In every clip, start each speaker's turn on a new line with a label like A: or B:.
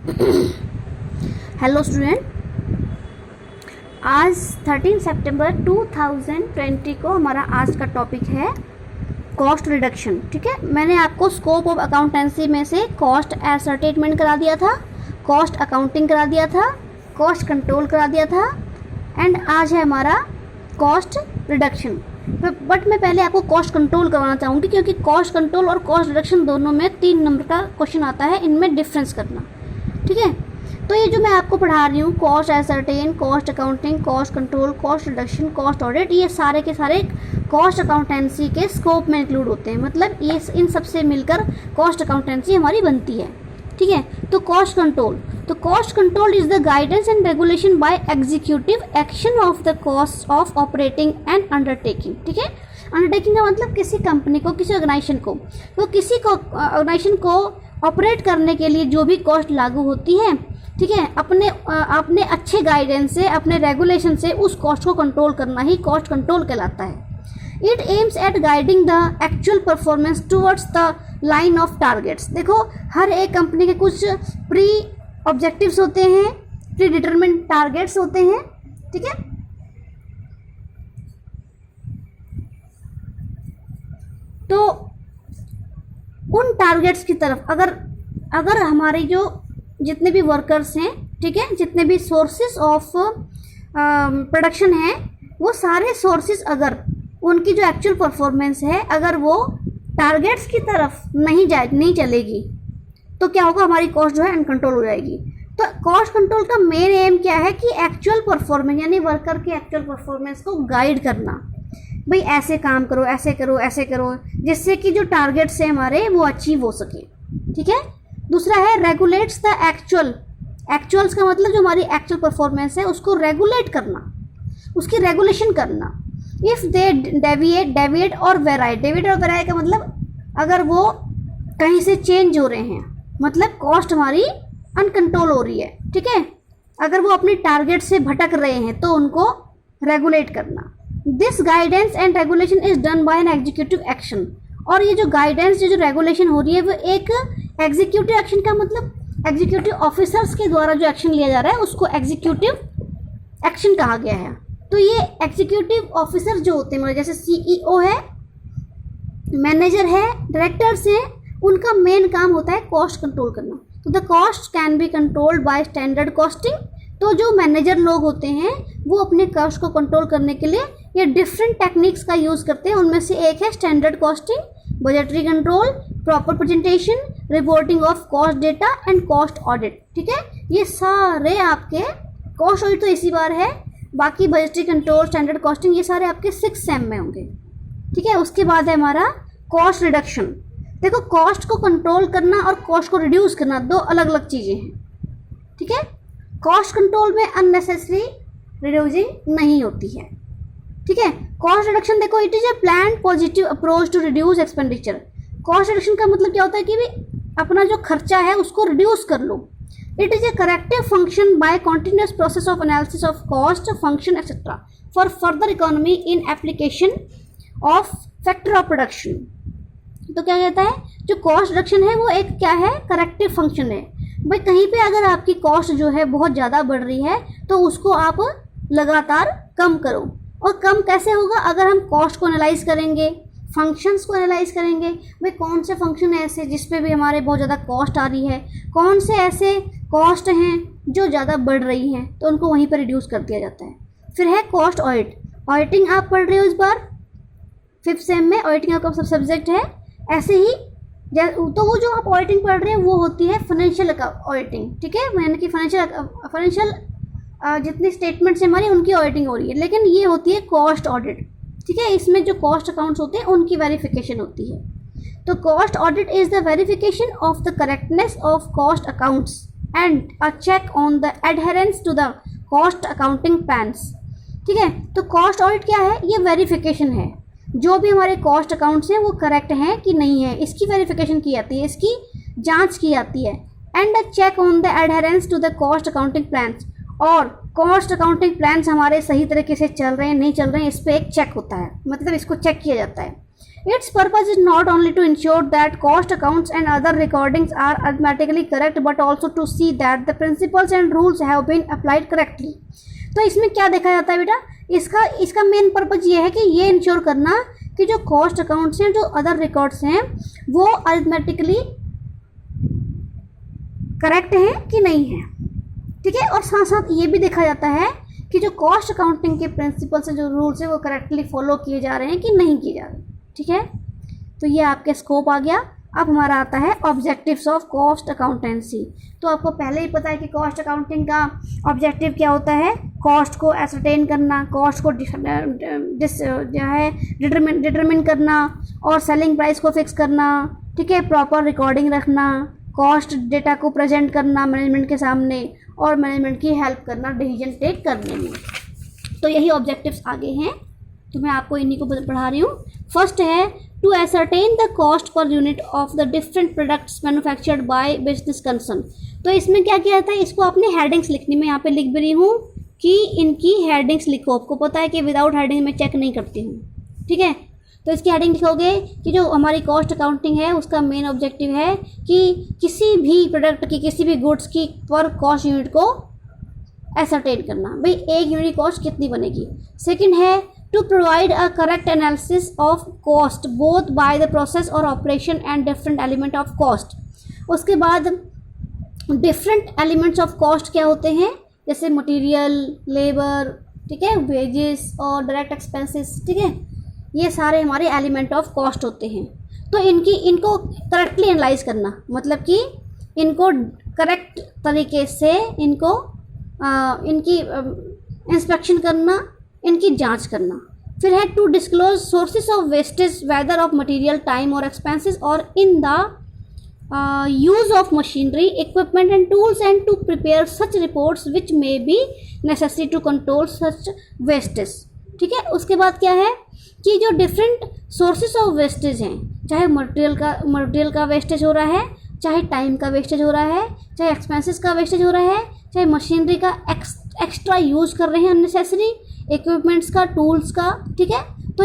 A: Hello student, आज 13 सितंबर 2020 को हमारा आज का टॉपिक है कॉस्ट रिडक्शन। ठीक है, मैंने आपको स्कोप ऑफ अकाउंटेंसी में से कॉस्ट एसर्टेनमेंट करा दिया था, कॉस्ट अकाउंटिंग करा दिया था, कॉस्ट कंट्रोल करा दिया था एंड आज है हमारा कॉस्ट रिडक्शन। बट मैं पहले आपको कॉस्ट कंट्रोल करवाना चाहूँगी क्योंकि कॉस्ट कंट्रोल और कॉस्ट रिडक्शन दोनों में 3 नंबर का क्वेश्चन आता है, इनमें डिफरेंस करना। ठीक है, तो ये जो मैं आपको पढ़ा रही हूँ cost ascertain, cost accounting, cost control, cost reduction, cost audit, ये सारे के सारे कॉस्ट अकाउंटेंसी के स्कोप में इंक्लूड होते हैं। मतलब ये इन सबसे मिलकर कॉस्ट अकाउंटेंसी हमारी बनती है। ठीक है, तो cost control is the guidance and regulation bye executive action of the cost of operating and undertaking. ठीक है, अंडरटेकिंग का मतलब किसी कंपनी को, किसी ऑर्गेनाइजेशन को, तो किसी को ऑर्गेनाइजेशन को ऑपरेट करने के लिए जो भी कॉस्ट लागू होती है, ठीक है, अपने अच्छे गाइडेंस से, अपने रेगुलेशन से उस कॉस्ट को कंट्रोल करना ही कॉस्ट कंट्रोल कहलाता है। It aims at guiding the actual performance towards the line of targets. देखो, हर एक कंपनी के कुछ प्री ऑब्जेक्टिव्स होते हैं, प्री डिटरमिन्ड टारगेट्स होते हैं। ठीक है, तो उन टारगेट्स की तरफ अगर हमारे जो जितने भी वर्कर्स हैं, ठीक है, जितने भी सोर्सेस ऑफ प्रोडक्शन हैं, वो सारे सोर्सेस अगर उनकी जो एक्चुअल परफॉर्मेंस है अगर वो टारगेट्स की तरफ नहीं चलेगी तो क्या होगा, हमारी कॉस्ट जो है अनकंट्रोल हो जाएगी। तो कॉस्ट कंट्रोल का मेन एम क्या है कि एक्चुअल परफॉर्मेंस यानी वर्कर की एक्चुअल परफॉर्मेंस को गाइड करना। भाई ऐसे काम करो, ऐसे करो, ऐसे करो, जिससे कि जो टारगेट्स है हमारे वो अचीव हो सके। ठीक है, दूसरा है रेगुलेट्स द एक्चुअल्स का मतलब जो हमारी एक्चुअल परफॉर्मेंस है उसको रेगुलेट करना, उसकी रेगुलेशन करना। इफ़ दे डेविएट और वेराई का मतलब अगर वो कहीं से चेंज हो रहे हैं, मतलब कॉस्ट हमारी अनकंट्रोल हो रही है। ठीक है, अगर वो अपने टारगेट से भटक रहे हैं तो उनको रेगुलेट करना। This guidance and regulation is done by an executive action. और ये जो गाइडेंस जो रेगुलेशन हो रही है वो एक एग्जीक्यूटिव एक्शन का मतलब एग्जीक्यूटिव ऑफिसर्स के द्वारा जो एक्शन लिया जा रहा है उसको एग्जीक्यूटिव एक्शन कहा गया है। तो ये एग्जीक्यूटिव ऑफिसर जो होते हैं, मतलब जैसे सीईओ है, मैनेजर है, डायरेक्टर्स हैं, उनका मेन काम होता है कॉस्ट कंट्रोल करना। तो the cost can be controlled by standard costing. तो जो मैनेजर लोग होते हैं वो अपने कॉस्ट को कंट्रोल करने के लिए ये डिफरेंट टेक्निक्स का यूज़ करते हैं। उनमें से एक है standard costing, budgetary control, proper presentation, reporting of cost data and cost audit. ठीक है, ये सारे आपके कॉस्ट ऑडिट तो इसी बार है, बाकी बजटरी कंट्रोल, स्टैंडर्ड कॉस्टिंग ये सारे आपके 6 सेम में होंगे। ठीक है, उसके बाद है हमारा कॉस्ट रिडक्शन। देखो, कॉस्ट को कंट्रोल करना और कॉस्ट को रिड्यूस करना दो अलग अलग चीज़ें हैं। ठीक है, कॉस्ट कंट्रोल में अननेसेसरी रिड्यूसिंग नहीं होती है। ठीक है, कॉस्ट रिडक्शन देखो, it is a plan positive approach to reduce expenditure. Cost reduction का मतलब क्या होता है कि भी अपना जो खर्चा है उसको रिड्यूस कर लो। It is a corrective function by continuous process of analysis of cost function etcetera for further economy in application of factor of production. तो क्या कहता है, जो कॉस्ट रिडक्शन है वो एक क्या है, करेक्टिव फंक्शन है। भाई कहीं पे अगर आपकी कॉस्ट जो है बहुत ज़्यादा बढ़ रही है तो उसको आप लगातार कम करो। और कम कैसे होगा, अगर हम कॉस्ट को एनालाइज करेंगे, फंक्शंस को एनालाइज करेंगे। भाई कौन से फंक्शन है ऐसे जिस पे भी हमारे बहुत ज़्यादा कॉस्ट आ रही है, कौन से ऐसे कॉस्ट हैं जो ज़्यादा बढ़ रही हैं, तो उनको वहीं पर रिड्यूस कर दिया जाता है। फिर है कॉस्ट ऑडिट। ऑडिटिंग आप पढ़ रहे हो इस बार 5th सेम में, ऑडिटिंग आपका सब सब्जेक्ट है। ऐसे ही तो वो जो आप ऑडिटिंग पढ़ रहे हैं वो होती है फाइनेंशियल ऑडिटिंग। ठीक है, यानी कि फाइनेंशियल जितनी स्टेटमेंट्स हैं हमारी उनकी ऑडिटिंग हो रही है, लेकिन ये होती है कॉस्ट ऑडिट। ठीक है, इसमें जो कॉस्ट अकाउंट्स होते हैं उनकी वेरिफिकेशन होती है। तो cost audit is the verification of the correctness of cost accounts and a check on the adherence to the cost accounting plans. ठीक है, तो कॉस्ट ऑडिट क्या है, ये वेरिफिकेशन है, जो भी हमारे कॉस्ट अकाउंट्स हैं वो करेक्ट हैं कि नहीं है, इसकी वेरिफिकेशन की जाती है, इसकी जांच की जाती है। And a check on the adherence to the cost accounting plans, और कॉस्ट अकाउंटिंग प्लान्स हमारे सही तरीके से चल रहे हैं नहीं चल रहे हैं, इस पर एक चेक होता है, मतलब इसको चेक किया जाता है। Its purpose is not only to ensure that cost accounts and other recordings are arithmetically correct but also to see that the principles and rules have been applied correctly. तो इसमें क्या देखा जाता है बेटा, इसका मेन पर्पज ये है कि ये इंश्योर करना कि जो कॉस्ट अकाउंट्स हैं, जो अदर रिकॉर्ड्स हैं, वो अरिथमेटिकली करेक्ट हैं कि नहीं है, ठीक है। और साथ साथ ये भी देखा जाता है कि जो कॉस्ट अकाउंटिंग के प्रिंसिपल्स हैं, जो रूल्स हैं, वो करेक्टली फॉलो किए जा रहे हैं कि नहीं किए जा रहे, ठीक है। तो ये आपके स्कोप आ गया। अब हमारा आता है ऑब्जेक्टिव्स ऑफ कॉस्ट अकाउंटेंसी। तो आपको पहले ही पता है कि कॉस्ट अकाउंटिंग का ऑब्जेक्टिव क्या होता है, कॉस्ट को एसरटेन करना, कॉस्ट को डिटरमिन करना और सेलिंग प्राइस को फिक्स करना, ठीक है, प्रॉपर रिकॉर्डिंग रखना, कॉस्ट डेटा को प्रेजेंट करना मैनेजमेंट के सामने और मैनेजमेंट की हेल्प करना डिसीजन टेक करने में। तो यही ऑब्जेक्टिव्स आगे हैं, तो मैं आपको इन्हीं को पढ़ा रही हूँ। फर्स्ट है to ascertain the cost per unit of the different products manufactured by business concern. तो इसमें क्या किया जाता है, इसको अपने हेडिंग्स लिखनी, मैं यहाँ पे लिख भी रही हूँ कि इनकी हेडिंग्स लिखो। आपको पता है कि विदाउट हेडिंग मैं चेक नहीं करती हूँ, ठीक है। तो इसकी हेडिंग लिखोगे कि जो हमारी कॉस्ट अकाउंटिंग है उसका मेन ऑब्जेक्टिव है कि किसी भी प्रोडक्ट की, किसी भी गुड्स की पर कॉस्ट यूनिट को एसरटेन करना, भाई एक यूनिट कॉस्ट कितनी बनेगी। सेकंड है to provide a correct analysis of cost both by the process और operation and different element of cost. उसके बाद डिफरेंट एलिमेंट्स ऑफ कॉस्ट क्या होते हैं, जैसे मटेरियल, लेबर, ठीक है, वेजेस और डायरेक्ट एक्सपेंसेस, ठीक है, ये सारे हमारे एलिमेंट ऑफ कॉस्ट होते हैं। तो इनको करेक्टली एनालाइज करना, मतलब कि इनको करेक्ट तरीके से इनकी इंस्पेक्शन करना, इनकी जांच करना। फिर है to disclose sources of wastage whether of material, time और एक्सपेंसेस और in the use of machinery, equipment and tools and to prepare such reports which may be necessary to control such wastage, ठीक है। उसके बाद क्या है कि जो डिफरेंट सोर्सेज ऑफ वेस्टेज हैं, चाहे मटेरियल का वेस्टेज हो रहा है, चाहे टाइम का वेस्टेज हो रहा है, चाहे एक्सपेंसेस का वेस्टेज हो रहा है, चाहे मशीनरी का एक्स्ट्रा यूज़ कर रहे हैं अननेसेसरी, इक्विपमेंट्स का, टूल्स का, ठीक है। तो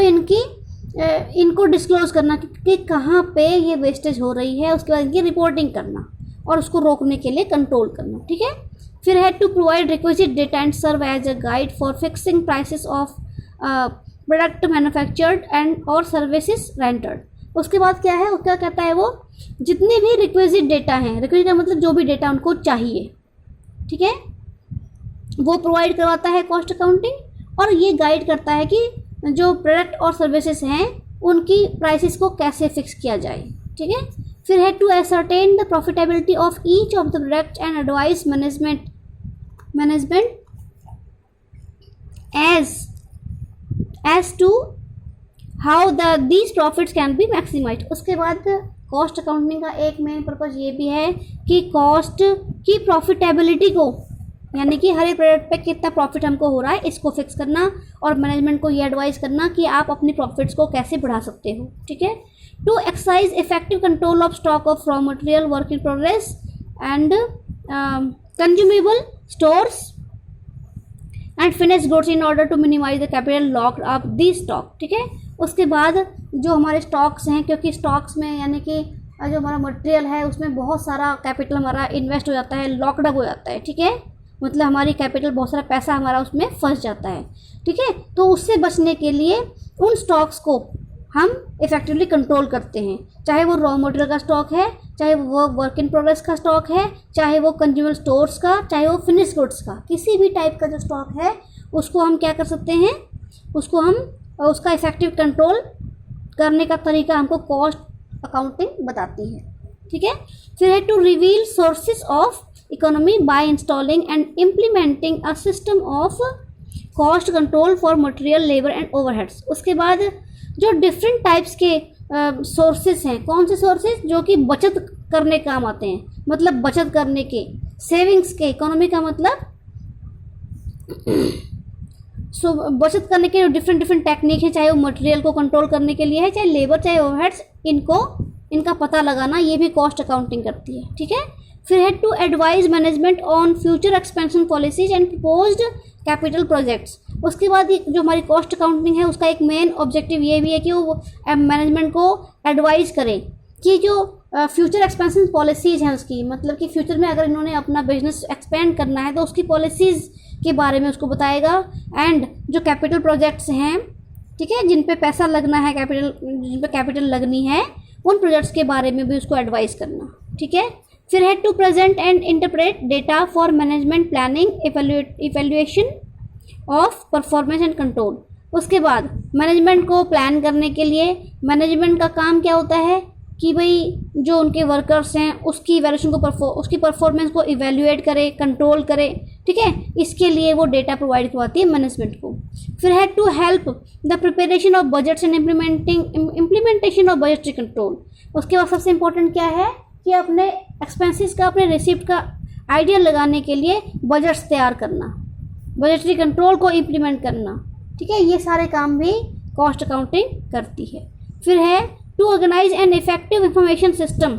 A: इनको डिस्क्लोज करना कि कहाँ पे ये वेस्टेज हो रही है, उसके बाद इनकी रिपोर्टिंग करना और उसको रोकने के लिए कंट्रोल करना, ठीक है। फिर है to provide requisite data and serve as a guide for fixing prices of product manufactured and और सर्विसेज रेंटर्ड। उसके बाद क्या है, क्या कहता है वो, जितने भी रिक्विजिट डेटा हैं, रिक्विजिट का मतलब जो भी डेटा उनको चाहिए, ठीक है, वो प्रोवाइड करवाता है कॉस्ट अकाउंटिंग और ये गाइड करता है कि जो प्रोडक्ट और सर्विसेज हैं उनकी प्राइसेस को कैसे फिक्स किया जाए, ठीक है। फिर है to ascertain the profitability of each of the product and advise management as to how these profits can be maximized। उसके बाद कॉस्ट अकाउंटिंग का एक मेन पर्पज ये भी है कि कॉस्ट की प्रॉफिटेबिलिटी को, यानी कि हर एक प्रोडक्ट पे कितना प्रॉफिट हमको हो रहा है, इसको फिक्स करना और मैनेजमेंट को ये एडवाइस करना कि आप अपनी प्रॉफिट्स को कैसे बढ़ा सकते हो, ठीक है। To exercise effective control of stock of raw material, work in progress and consumable stores and finish goods in order to minimise the capital lock of the stock, ठीक है। उसके बाद जो हमारे स्टॉक्स हैं, क्योंकि स्टॉक्स में यानी कि जो हमारा मटेरियल है उसमें बहुत सारा कैपिटल हमारा इन्वेस्ट हो जाता है, लॉकड अप हो जाता है, ठीक है, मतलब हमारी कैपिटल, बहुत सारा पैसा हमारा उसमें फंस जाता है, ठीक है। तो उससे बचने के लिए उन स्टॉक्स को हम इफेक्टिवली कंट्रोल करते हैं, चाहे वो रॉ मटेरियल का स्टॉक है, चाहे वो वर्क इन प्रोग्रेस का स्टॉक है, चाहे वो कंज्यूमर स्टोर्स का, चाहे वो फिनिश गुड्स का, किसी भी टाइप का जो स्टॉक है उसको हम क्या कर सकते हैं, उसका इफेक्टिव कंट्रोल करने का तरीका हमको कॉस्ट अकाउंटिंग बताती है, ठीक है। फिर है to reveal sources of economy by installing and implementing a system of cost control for material, labour and overheads. उसके बाद जो डिफरेंट टाइप्स के सोर्सेज हैं, कौन से सोर्सेज, जो कि बचत करने काम आते हैं, मतलब बचत करने के, सेविंग्स के, इकोनॉमी का मतलब बचत करने के डिफरेंट टेक्निक है, चाहे वो मटेरियल को कंट्रोल करने के लिए है, चाहे लेबर, चाहे ओवरहेड्स, इनका पता लगाना, ये भी कॉस्ट अकाउंटिंग करती है, ठीक है। फिर है to advise management on future expansion policies and proposed capital projects. उसके बाद ये जो हमारी कॉस्ट अकाउंटिंग है उसका एक मेन ऑब्जेक्टिव ये भी है कि वो मैनेजमेंट को एडवाइस करे कि जो फ्यूचर एक्सपेंशन पॉलिसीज़ हैं उसकी, मतलब कि फ्यूचर में अगर इन्होंने अपना बिजनेस एक्सपेंड करना है तो उसकी पॉलिसीज़ के बारे में उसको बताएगा। एंड जो कैपिटल प्रोजेक्ट्स हैं, ठीक है, जिन पे पैसा लगना है, जिन पे कैपिटल लगनी है, उन प्रोजेक्ट्स के बारे में भी उसको एडवाइस करना, ठीक है। फिर है to present and interpret data for management planning evaluation of performance and control. उसके बाद मैनेजमेंट को प्लान करने के लिए मैनेजमेंट का काम क्या होता है कि भाई जो उनके वर्कर्स हैं उसकी इवैल्यूएशन को उसकी परफॉर्मेंस को इवैल्यूएट करे, कंट्रोल करे, ठीक है। इसके लिए वो डेटा प्रोवाइड करवाती है मैनेजमेंट को। फिर है to help the preparation of budgets and implementation of budgetary control. उसके बाद सबसे इंपॉर्टेंट क्या है कि अपने एक्सपेंसेस का, अपने रिसिप्ट का आइडिया लगाने के लिए बजट्स तैयार करना, बजटरी कंट्रोल को इम्प्लीमेंट करना, ठीक है। ये सारे काम भी कॉस्ट अकाउंटिंग करती है। फिर है to organize an effective information system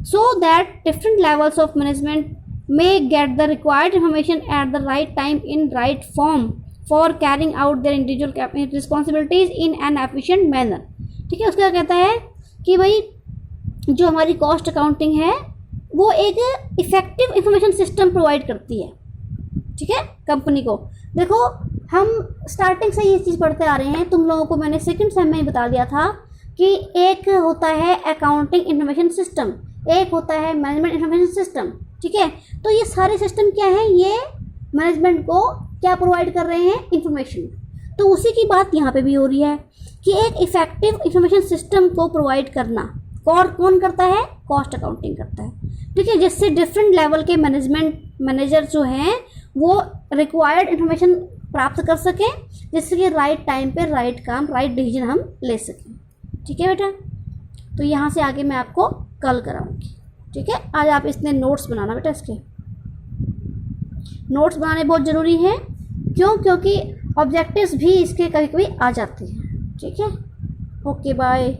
A: so that different levels of management may get the required information at the right time in right form for carrying out their individual responsibilities in an efficient manner, ठीक है। उसका कहता है कि भाई जो हमारी cost accounting है वो एक इफेक्टिव इंफॉर्मेशन सिस्टम प्रोवाइड करती है, ठीक है, कंपनी को। देखो हम स्टार्टिंग से ये चीज़ पढ़ते आ रहे हैं, तुम लोगों को मैंने सेकंड सेम में ही बता दिया था कि एक होता है अकाउंटिंग इंफॉर्मेशन सिस्टम, एक होता है मैनेजमेंट इंफॉर्मेशन सिस्टम, ठीक है। तो ये सारे सिस्टम क्या है, ये मैनेजमेंट को क्या प्रोवाइड कर रहे हैं, इंफॉर्मेशन। तो उसी की बात यहाँ पे भी हो रही है कि एक इफेक्टिव इंफॉर्मेशन सिस्टम को प्रोवाइड करना कौन करता है, कॉस्ट अकाउंटिंग करता है, ठीक है। जिससे डिफरेंट लेवल के मैनेजर जो हैं वो रिक्वायर्ड इंफॉर्मेशन प्राप्त कर सकें, जिससे कि राइट टाइम पे राइट काम, राइट डिसीजन हम ले सकें, ठीक है बेटा। तो यहाँ से आगे मैं आपको कल कराऊंगी, ठीक है। आज आप इसने नोट्स बनाना बेटा, इसके नोट्स बनाने बहुत ज़रूरी हैं। क्योंकि ऑब्जेक्टिव्स भी इसके कभी कभी आ जाते हैं, ठीक है। Okay bye.